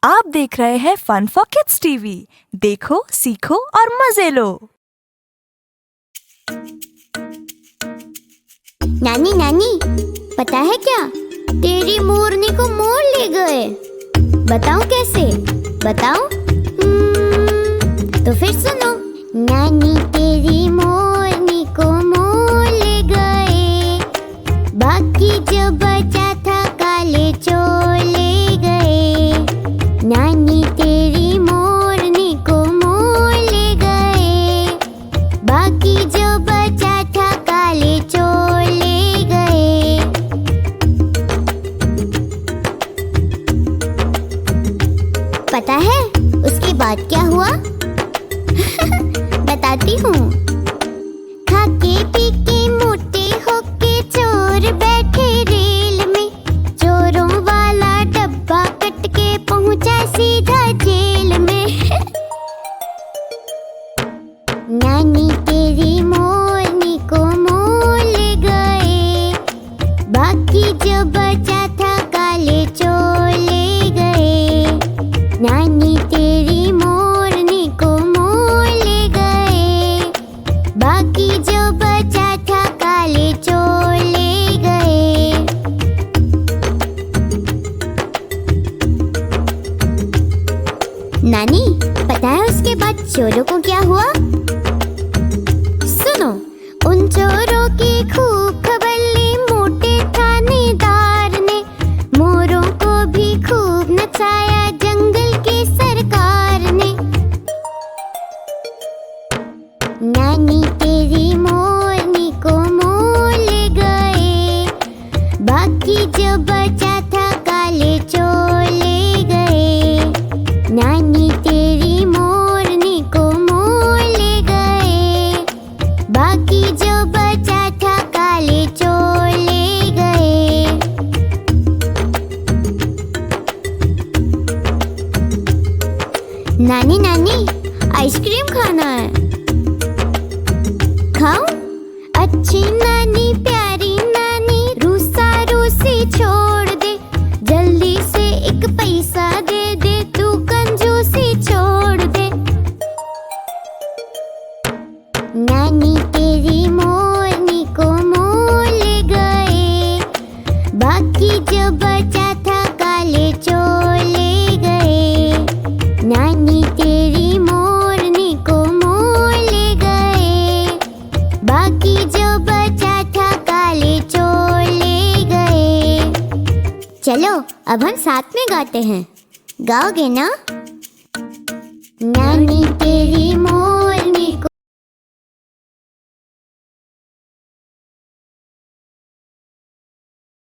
आप देख रहे हैं फन फॉर किड्स टीवी। देखो, सीखो और मजे लो। नानी नानी, पता है क्या, तेरी मोरनी को मोर ले गए। बताओ कैसे? बताओ। तो फिर सुनो। नानी तेरी मोरनी को मोर ले गए, बाकी जो बचा था काले चोर ले गए। नानी तेरी मोरनी को मोर ले गए, बाकी जो बचा था काले चोर ले गए। पता है उसके बाद क्या हुआ? बताती हूँ। खाके पी के मोटे होके चोर बैठे रेल में, चोरों वाला डब्बा कट के पहुंचा सीधा जेल में। नानी तेरी मोरनी को मोर ले गए, बाकी जो बचा था काले चोर ले गए। नानी तेरी मोरनी को मोर ले गए, बाकी जो बचा था काले चोर ले गए। नानी, पता है उसके बाद चोरों को क्या हुआ? सुनो। उन चोरों की खूब खबर ली मोटे थानेदार ने, मोरों को भी खूब नचाया जंगल की सरकार ने। नानी तेरी मोरनी को मोर ले गए, बाकी जो बचा था काले चोर ले गए। नानी तेरी मोरनी को मोर ले गए, बाकी जो बचा था काले चोर ले गए। नानी नानी, आइसक्रीम खाना है। खाऊं? अच्छी नानी, प्यारी नानी, रूसा रूसी छोड़ दे, जल्दी से एक पैसा दे दे, तू कंजूसी छोड़ दे। नानी तेरी मोरनी को मोर ले गए, बाकी जो बचा था काले चोर ले गए। नानी तेरी मोरनी को मोर ले गए, बाकी जो बचा था काले चोर ले गए। चलो अब हम साथ में गाते हैं, गाओगे ना? नानी तेरी मोर